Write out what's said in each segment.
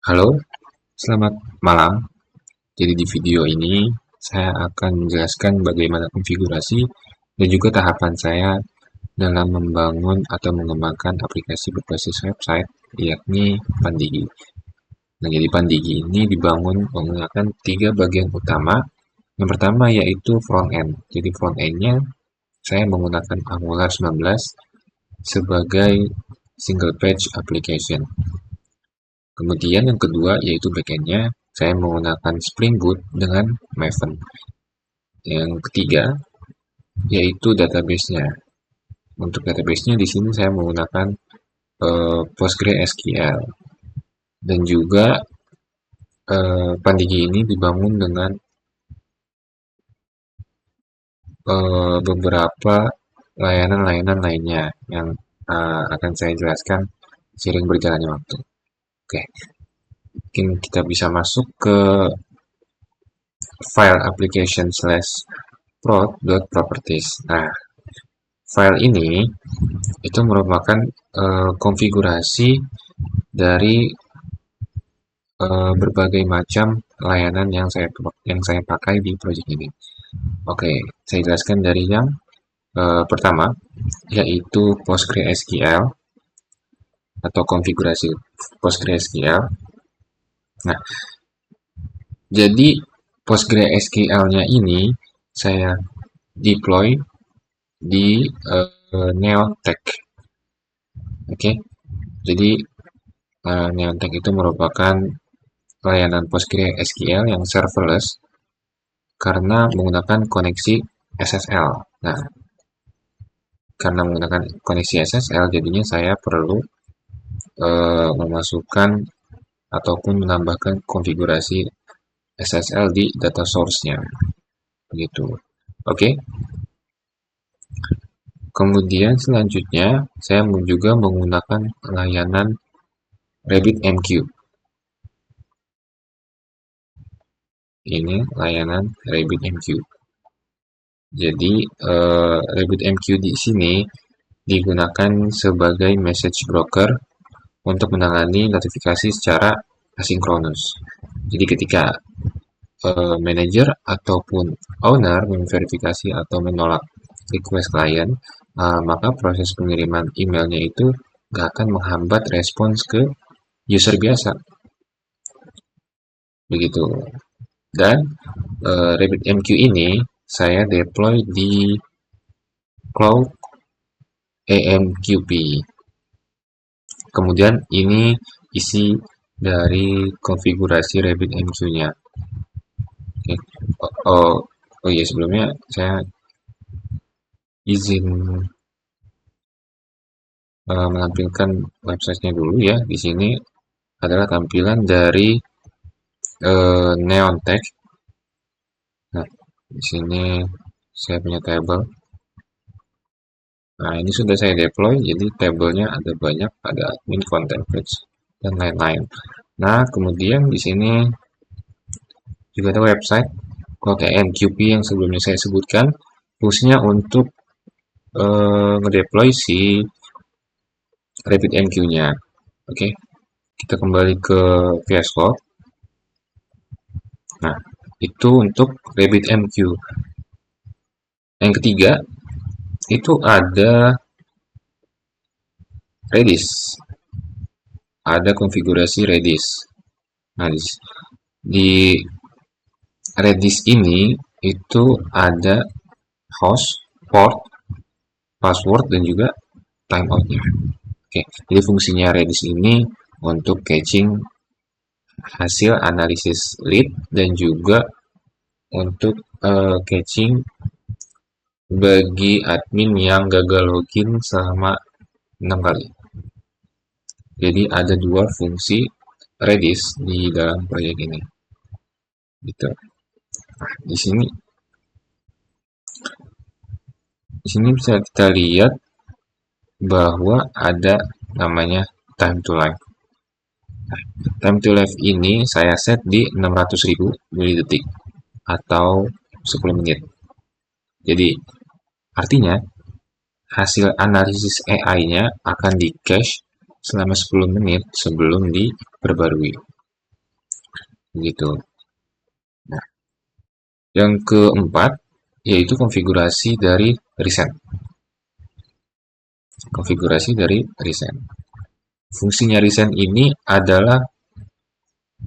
Halo, selamat malam. Jadi di video ini saya akan menjelaskan bagaimana konfigurasi dan juga tahapan saya dalam membangun atau mengembangkan aplikasi berbasis website, yakni Pandigi. Nah, jadi Pandigi ini dibangun menggunakan tiga bagian utama. Yang pertama yaitu front end. Jadi front end-nya saya menggunakan Angular 19 sebagai single page application. Kemudian yang kedua yaitu backend-nya, saya menggunakan Spring Boot dengan Maven. Yang ketiga yaitu database-nya. Untuk database-nya di sini saya menggunakan PostgreSQL dan juga Pandigi ini dibangun dengan beberapa layanan-layanan lainnya yang akan saya jelaskan seiring berjalannya waktu. Oke, mungkin kita bisa masuk ke file application slash prod.properties. Nah, file ini itu merupakan konfigurasi dari berbagai macam layanan yang saya pakai di project ini. Oke, saya jelaskan dari yang pertama, yaitu PostgreSQL atau konfigurasi PostgreSQL. Nah, jadi PostgreSQL-nya ini saya deploy di Neontech. Oke, jadi Neontech itu merupakan layanan PostgreSQL yang serverless karena menggunakan koneksi SSL. Nah, karena menggunakan koneksi SSL, jadinya saya perlu memasukkan ataupun menambahkan konfigurasi SSL di data source-nya. Begitu. Oke. Kemudian selanjutnya, saya juga menggunakan layanan RabbitMQ. Ini layanan RabbitMQ. Jadi, RabbitMQ di sini digunakan sebagai message broker untuk menangani notifikasi secara asinkronus. Jadi ketika manajer ataupun owner memverifikasi atau menolak request klien, maka proses pengiriman emailnya itu nggak akan menghambat respons ke user biasa. Begitu. Dan RabbitMQ ini saya deploy di Cloud AMQP. Kemudian ini isi dari konfigurasi RabbitMQ-nya. Oke. Oh iya, sebelumnya saya izin menampilkan websitenya dulu ya. Di sini adalah tampilan dari Neontech. Nah, di sini saya punya table. Nah, ini sudah saya deploy, jadi tabelnya ada banyak, ada admin, content page, dan lain-lain. Nah, kemudian di sini juga ada website QP yang sebelumnya saya sebutkan, fungsinya untuk ngedeploy si RabbitMQ-nya. Oke, kita kembali ke VS Code. Nah, itu untuk RabbitMQ. Yang ketiga, itu ada Redis. Ada konfigurasi Redis. Nah, di Redis ini itu ada host, port, password, dan juga timeout-nya. Oke, jadi fungsinya Redis ini untuk caching hasil analisis lead dan juga untuk caching bagi admin yang gagal login selama 6 kali. Jadi ada dua fungsi Redis di dalam proyek ini. Gitu. Nah, di sini bisa kita lihat bahwa ada namanya time to live. Nah, time to live ini saya set di 600.000 milidetik atau 10 menit. Jadi artinya hasil analisis AI-nya akan di cache selama 10 menit sebelum diperbarui. begitu. Nah, yang keempat yaitu konfigurasi dari recent. Konfigurasi dari recent. Fungsinya recent ini adalah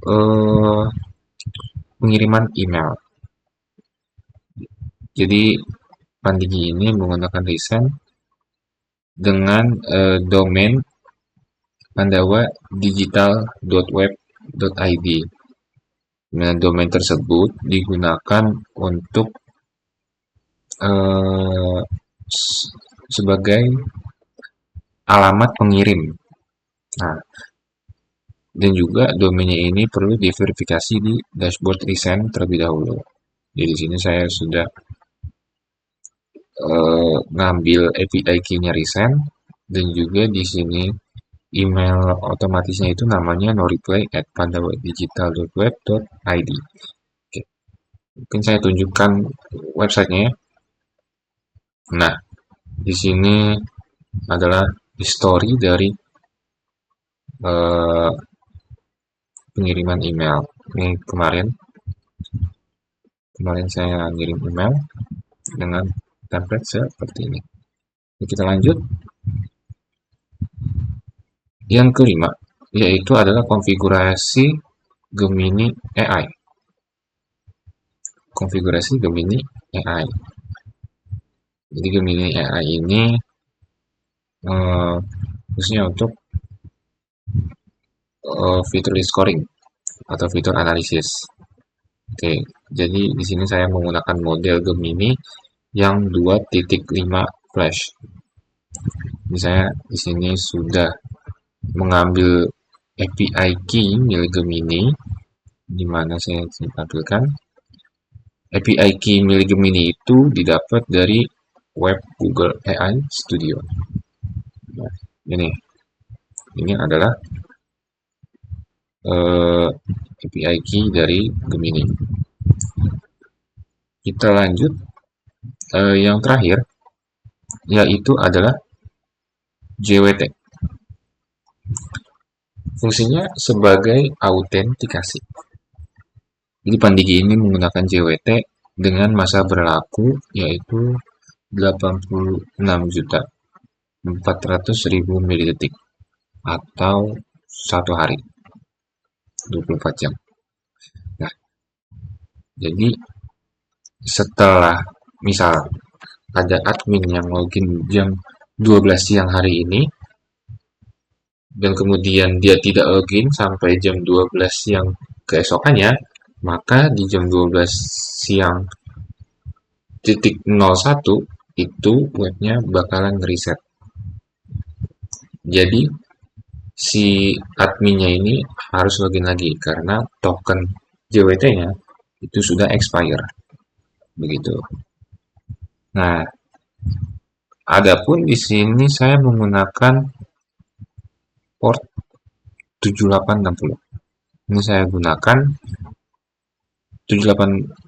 eh, pengiriman email. Jadi Pandigi ini menggunakan recent dengan domain pandawa.digital.web.id. Nah, domain tersebut digunakan untuk eh, sebagai alamat pengirim. Nah, dan juga domainnya ini perlu diverifikasi di dashboard recent terlebih dahulu. Jadi di sini saya sudah ngambil API key-nya recent dan juga di sini email otomatisnya itu namanya noreply@pandawa.digital.web.id. Oke, mungkin saya tunjukkan websitenya ya. Nah, di sini adalah history dari eh, pengiriman email. Ini kemarin saya ngirim email dengan template seperti ini. Oke, kita lanjut. Yang kelima, yaitu adalah konfigurasi Gemini AI. Konfigurasi Gemini AI. Jadi Gemini AI ini khususnya untuk fitur scoring atau fitur analisis. Oke, jadi di sini saya menggunakan model Gemini yang 2.5 flash. Jadi saya di sini sudah mengambil API key milik Gemini, di mana saya tampilkan. API key milik Gemini itu didapat dari web Google AI Studio. Nah, ini adalah API key dari Gemini. Kita lanjut, yang terakhir yaitu adalah JWT. Fungsinya sebagai autentikasi. Jadi Pandigi ini menggunakan JWT dengan masa berlaku yaitu 86.400.000 milidetik atau 1 hari 24 jam. Nah, jadi setelah misal ada admin yang login jam 12 siang hari ini dan kemudian dia tidak login sampai jam 12 siang keesokannya, maka di jam 12 siang titik 01 itu webnya bakalan reset. Jadi si adminnya ini harus login lagi karena token JWT-nya itu sudah expire. Begitu. Nah, adapun di sini saya menggunakan port 7860. Ini saya gunakan 7860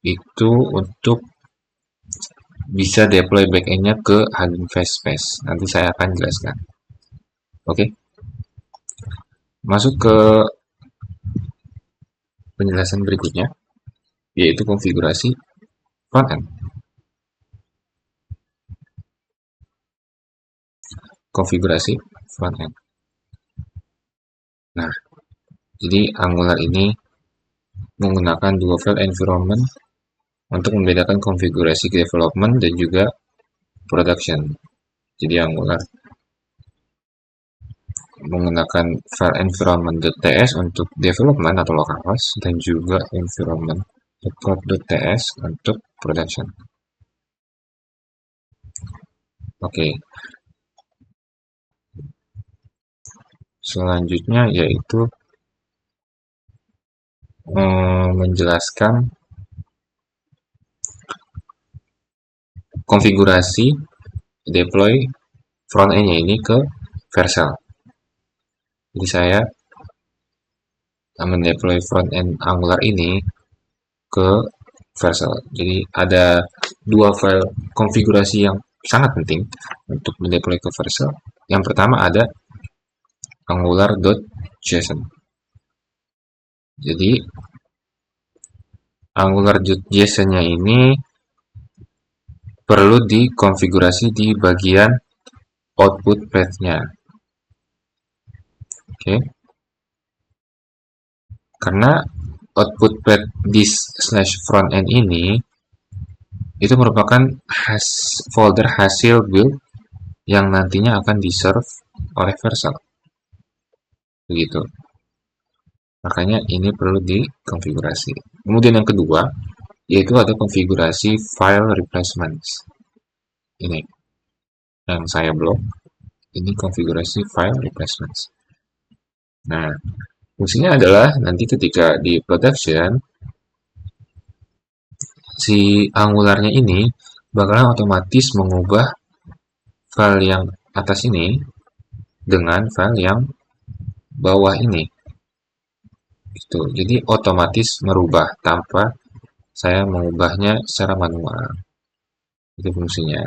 itu untuk bisa deploy backend-nya ke Hugging Face Space. Nanti saya akan jelaskan. Oke. Masuk ke penjelasan berikutnya, yaitu konfigurasi frontend. Konfigurasi frontend. Nah, jadi Angular ini menggunakan dua file environment untuk membedakan konfigurasi development dan juga production. Jadi Angular menggunakan file environment.ts untuk development atau localhost dan juga environment.prod.ts untuk production. Oke. Selanjutnya yaitu menjelaskan konfigurasi deploy front-end-nya ini ke Vercel. Jadi saya mendeploy front-end Angular ini ke Vercel. Jadi ada dua file konfigurasi yang sangat penting untuk mendeploy ke Vercel. Yang pertama ada angular.json. Jadi AngularJSON-nya ini perlu dikonfigurasi di bagian output path-nya. Oke. Karena output path di /frontend ini itu merupakan folder hasil build yang nantinya akan di-serve oleh Vercel. Begitu. Makanya ini perlu dikonfigurasi. Kemudian yang kedua, yaitu ada konfigurasi file replacements. Ini yang saya blok. Ini konfigurasi file replacements. Nah, fungsinya adalah nanti ketika di production, si Angularnya ini bakalan otomatis mengubah file yang atas ini dengan file yang bawah ini. Gitu. Jadi otomatis merubah tanpa saya mengubahnya secara manual. Itu fungsinya.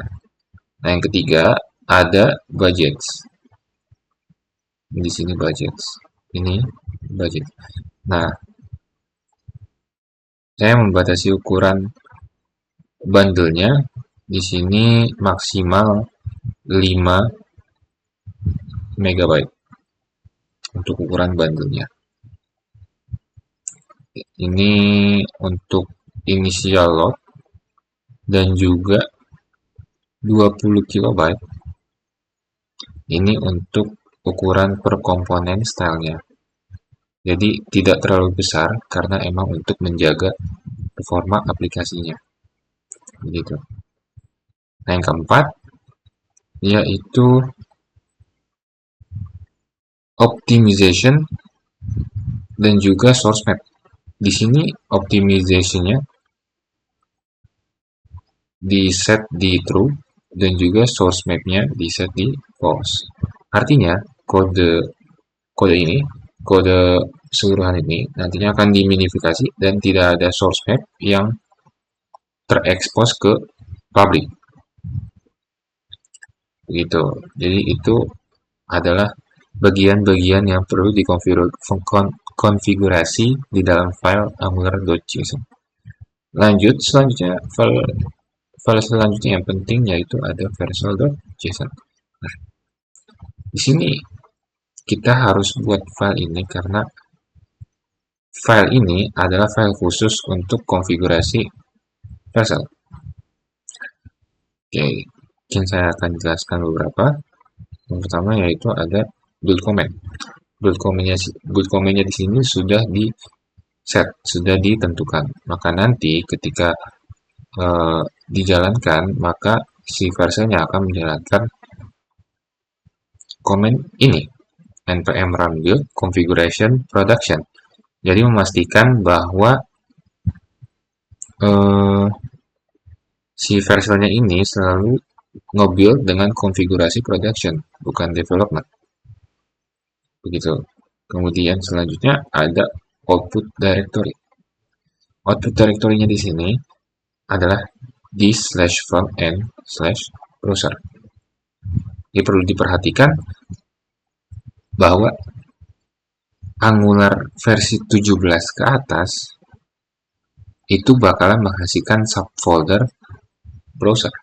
Nah, yang ketiga ada budgets. Di sini budgets. Ini budget. Nah, saya membatasi ukuran bundle-nya di sini maksimal 5 MB untuk ukuran bundle-nya. Ini untuk initial load dan juga 20 KB. Ini untuk ukuran per komponen stylenya. Jadi tidak terlalu besar karena emang untuk menjaga performa aplikasinya. Begitu. Nah, yang keempat yaitu optimization dan juga source map. Di sini optimization-nya di set di true dan juga source map-nya di set di false. Artinya kode ini, kode keseluruhan ini nantinya akan diminifikasi dan tidak ada source map yang terekspos ke publik. Begitu. Jadi itu adalah bagian-bagian yang perlu dikonfigurasi di dalam file angular.json. Selanjutnya file selanjutnya yang penting yaitu ada vercel.json. Nah, di sini kita harus buat file ini karena file ini adalah file khusus untuk konfigurasi Vercel. Oke, mungkin saya akan jelaskan beberapa. Yang pertama yaitu ada build command. Build command-nya di sini sudah di set, sudah ditentukan. Maka nanti ketika dijalankan, maka si Vercel-nya akan menjalankan command ini, npm run build configuration production. Jadi memastikan bahwa si Vercel-nya ini selalu nge-build dengan konfigurasi production, bukan development. Begitu. Kemudian selanjutnya ada output directory. Output directory-nya di sini adalah di /frontend/browser. Ini perlu diperhatikan bahwa Angular versi 17 ke atas itu bakalan menghasilkan subfolder browser.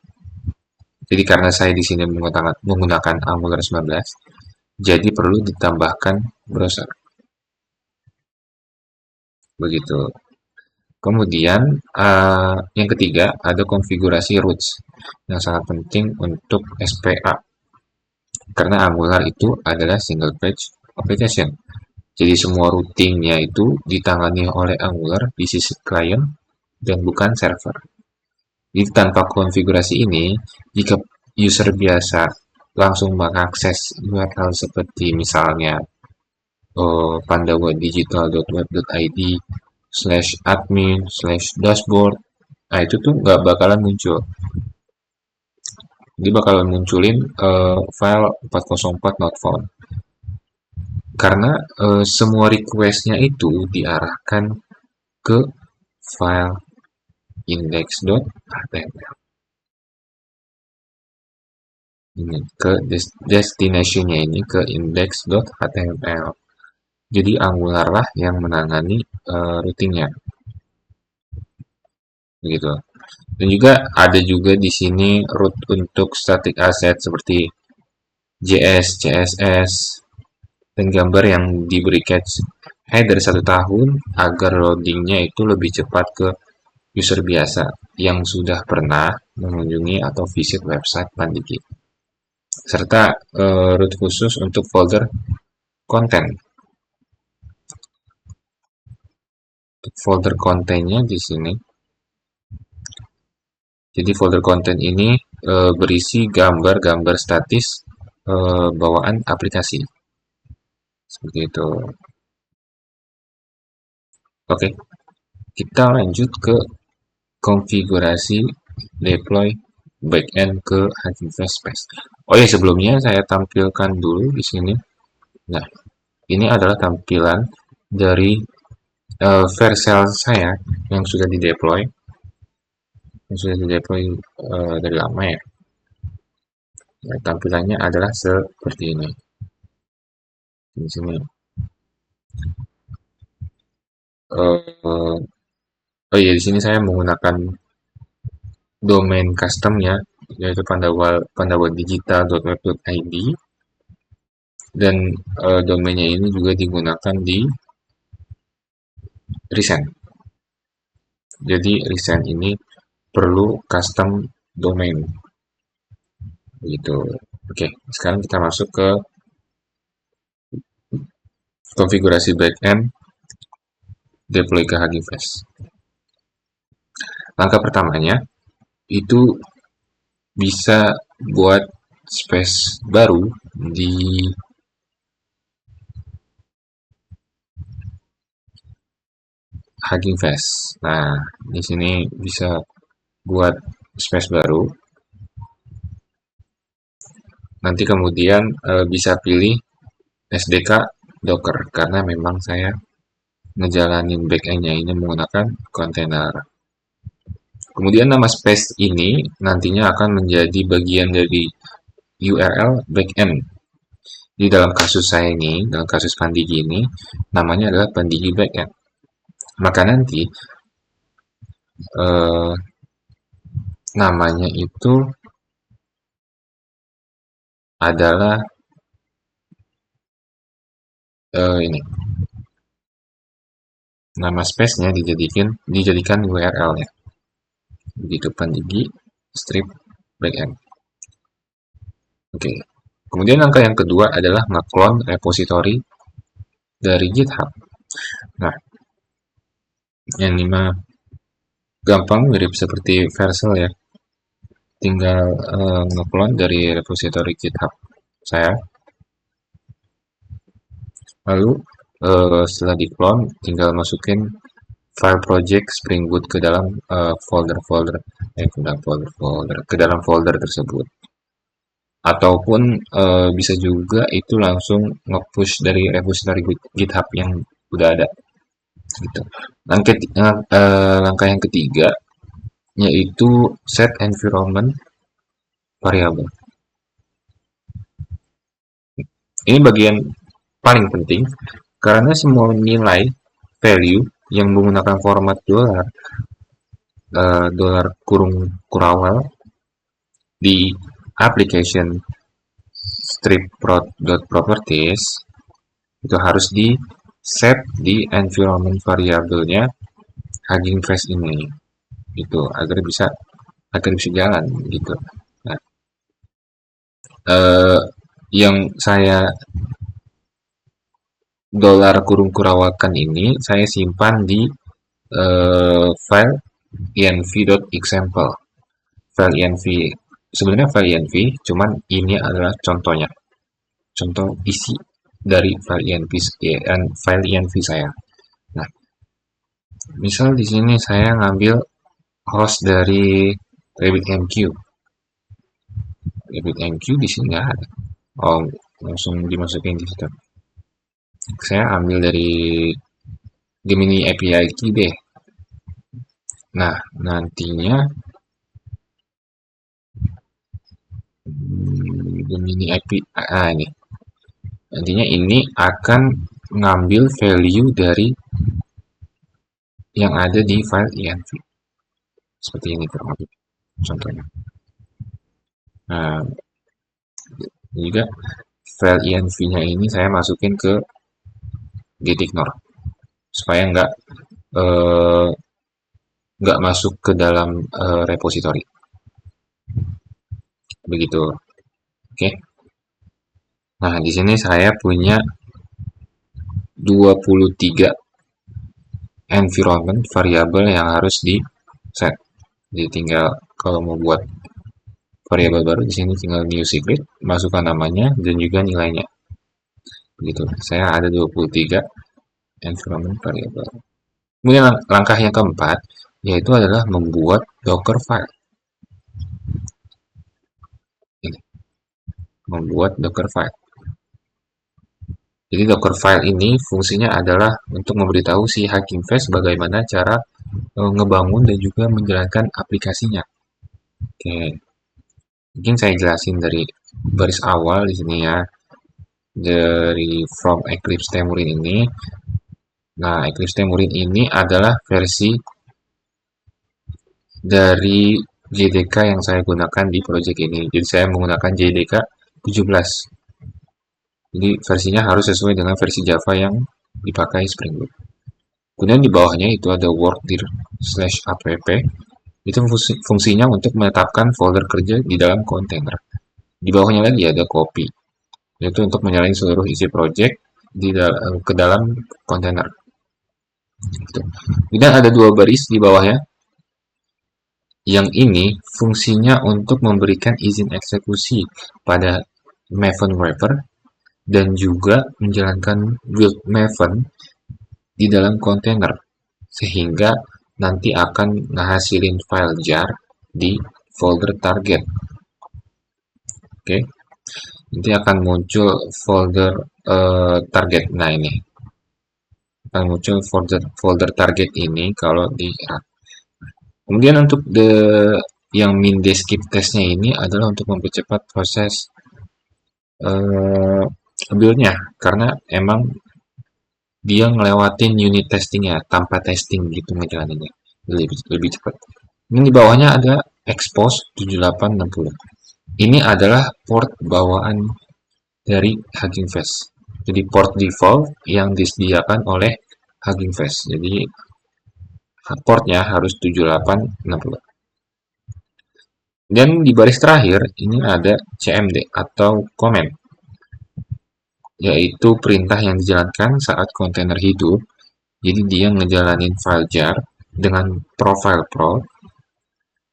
Jadi karena saya di sini menggunakan Angular 19, jadi perlu ditambahkan browser. Begitu. Kemudian yang ketiga ada konfigurasi roots yang sangat penting untuk SPA. Karena Angular itu adalah single page application. Jadi semua routingnya itu ditangani oleh Angular di sisi client dan bukan server. Jadi tanpa konfigurasi ini, jika user biasa langsung mengakses URL seperti misalnya pandawa.digital.web.id/admin/dashboard, nah itu tuh nggak bakalan muncul. Dia bakalan munculin file 404 not found. Karena semua request-nya itu diarahkan ke file index.html. Ini ke destination-nya ini ke index.html. Jadi Angular lah yang menangani routingnya, gitu. Dan juga ada juga di sini root untuk static asset seperti JS, CSS, dan gambar yang diberi cache header 1 tahun agar loadingnya itu lebih cepat ke user biasa yang sudah pernah mengunjungi atau visit website Pandigi. Serta root khusus untuk folder konten. Untuk folder kontennya di sini. Jadi folder konten ini berisi gambar-gambar statis bawaan aplikasi. Seperti itu. Oke, kita lanjut ke konfigurasi deploy backend ke Hugging Face Space. Oh ya, sebelumnya saya tampilkan dulu di sini. Nah, ini adalah tampilan dari Vercel saya yang sudah dideploy, dari lama ya. Ya, tampilannya adalah seperti ini. Di sini. Uh, oh iya, di sini saya menggunakan domain customnya, yaitu pandawadigital.web.id, dan domainnya ini juga digunakan di Recent. Jadi Recent ini perlu custom domain, gitu. Oke, sekarang kita masuk ke konfigurasi backend deploy ke Hugging Face. Langkah pertamanya itu bisa buat space baru di Hugging Face. Nah, di sini bisa buat space baru. Nanti kemudian bisa pilih SDK Docker karena memang saya ngejalanin backend-nya ini menggunakan kontainer. Kemudian nama space ini nantinya akan menjadi bagian dari URL backend. Di dalam kasus saya ini, dalam kasus Pandigi ini, namanya adalah Pandigi backend. Maka nanti eh, namanya itu adalah ini. Nama space-nya dijadikan URL-nya. Begitu Pandigi strip backend. Oke. Kemudian langkah yang kedua adalah nge-clone repository dari GitHub. Nah, yang ini mah gampang, mirip seperti Vercel ya. Tinggal nge-clone dari repository GitHub saya. Lalu setelah di-clone, tinggal masukin file project Spring Boot ke dalam ke dalam folder tersebut. Ataupun bisa juga itu langsung nge-push dari repository GitHub yang udah ada, gitu. Langkah yang ketiga yaitu set environment variable. Ini bagian paling penting karena semua nilai value yang menggunakan format dolar kurung kurawal di application strip.properties itu harus di set di environment variable-nya Hugging Face ini, gitu, agar bisa jalan, gitu. Nah, yang saya dolar kurung kurawakan ini saya simpan di file env.example. File env sebenarnya file env, cuman ini adalah contohnya, contoh isi dari file env saya. Nah, misal di sini saya ngambil host dari RabbitMQ. RabbitMQ di sini nggak ada. Oh, langsung dimasukin di situ. Saya ambil dari Gemini API key deh. Nah, nantinya Gemini API ini. Nantinya ini akan ngambil value dari yang ada di file env. Seperti ini kurang lebih contohnya. Nah, juga file env-nya ini saya masukin ke gitignore supaya eh, nggak masuk ke dalam repository. Begitu. Oke. Nah, di sini saya punya 23 environment variabel yang harus di set. Jadi tinggal kalau mau buat variabel baru di sini tinggal new secret, masukkan namanya dan juga nilainya. Begitu. Saya ada 23 environment variabel. Kemudian langkah yang keempat yaitu adalah membuat Docker file. Ini, membuat Docker file. Jadi Docker file ini fungsinya adalah untuk memberitahu si Hugging Face bagaimana cara ngebangun dan juga menjalankan aplikasinya. Oke, mungkin saya jelasin dari baris awal di sini ya, dari from Eclipse Temurin ini. Nah, Eclipse Temurin ini adalah versi dari JDK yang saya gunakan di project ini. Jadi saya menggunakan JDK 17. Jadi versinya harus sesuai dengan versi Java yang dipakai Spring Boot. Kemudian di bawahnya itu ada workdir/app. Itu fungsinya untuk menetapkan folder kerja di dalam kontainer. Di bawahnya lagi ada copy, yaitu untuk menyalain seluruh isi project ke dalam kontainer. Kemudian ada dua baris di bawahnya. Yang ini fungsinya untuk memberikan izin eksekusi pada Maven wrapper dan juga menjalankan build Maven di dalam kontainer sehingga nanti akan menghasilin file jar di folder target. Oke, nanti akan muncul folder target. Nah, ini akan muncul folder target ini kalau di run. Kemudian untuk yang min skip testnya ini adalah untuk mempercepat proses build-nya karena emang dia ngelewatin unit testingnya tanpa testing gitu ngejalaninnya lebih cepat. Ini di bawahnya ada expose 7860. Ini adalah port bawaan dari Hugging Face. Jadi port default yang disediakan oleh Hugging Face. Jadi portnya harus 7860. Dan di baris terakhir ini ada CMD atau comment, yaitu perintah yang dijalankan saat kontainer hidup. Jadi dia ngejalanin file jar dengan profile pro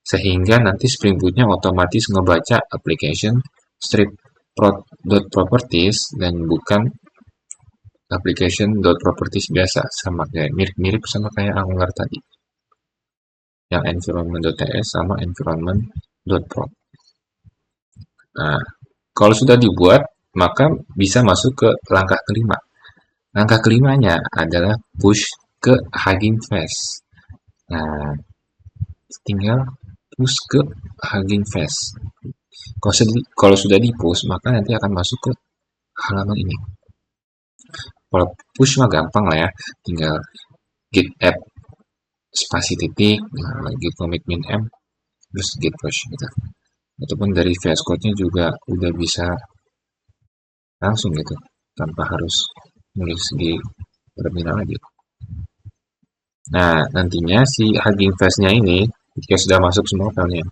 sehingga nanti Spring Boot-nya otomatis ngebaca application strip.properties dan bukan application.properties biasa, sama kayak mirip-mirip sama kayak Angular tadi. Yang environment.ts sama environment.pro. Nah, kalau sudah dibuat, maka bisa masuk ke langkah kelima. Langkah kelimanya adalah push ke Hugging Face. Nah, tinggal push ke Hugging Face. Kalau sudah di push, maka nanti akan masuk ke halaman ini. Kalau push mah gampang lah ya, tinggal git add spasi titik, git commit min m, terus git push gitu. Ataupun dari VS Code-nya juga udah bisa langsung gitu, tanpa harus nulis di terminal lagi. Nah, nantinya si Hugging Face-nya ini, ketika sudah masuk semua filenya,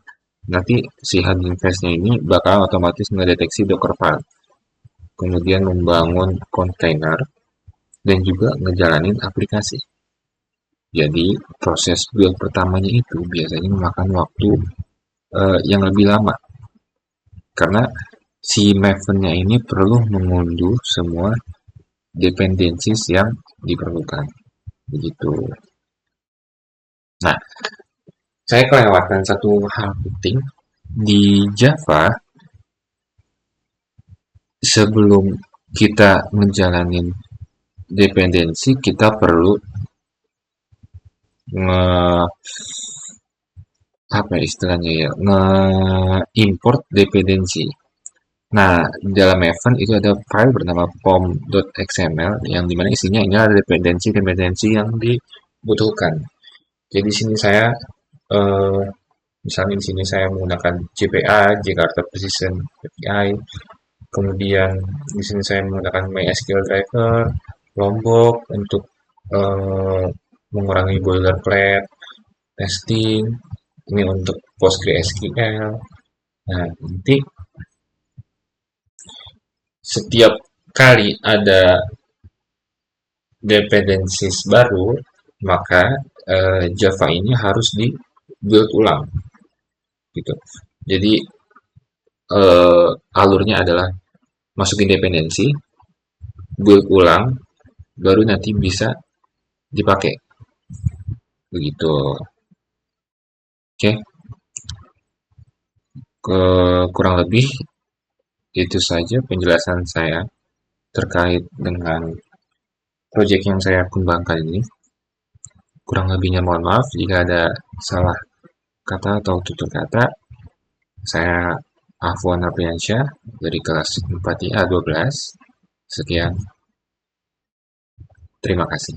nanti si Hugging Face-nya ini bakal otomatis mendeteksi Docker file. Kemudian membangun kontainer, dan juga ngejalanin aplikasi. Jadi, proses build pertamanya itu biasanya memakan waktu yang lebih lama. Karena si Maven-nya ini perlu mengunduh semua dependencies yang diperlukan. Begitu. Nah, saya kelewatan satu hal penting. Di Java, sebelum kita ngejalanin dependensi, kita perlu apa istilahnya ya, nge-import dependensi. Nah, di dalam Maven itu ada file bernama pom.xml yang dimana isinya ini ada dependensi-dependensi yang dibutuhkan. Jadi di sini saya eh, misalnya di sini saya menggunakan JPA, Jakarta Precision API, kemudian di sini saya menggunakan MySQL Driver, Lombok untuk eh, mengurangi boilerplate, testing, ini untuk PostgreSQL. Nah, nanti setiap kali ada dependencies baru, maka Java ini harus di build ulang gitu. Jadi alurnya adalah masukin dependensi, build ulang, baru nanti bisa dipakai begitu. Oke, kurang lebih itu saja penjelasan saya terkait dengan proyek yang saya kembangkan ini. Kurang lebihnya mohon maaf jika ada salah kata atau tutur kata. Saya Afwan Ardiansyah dari kelas 4IA 12. Sekian, terima kasih.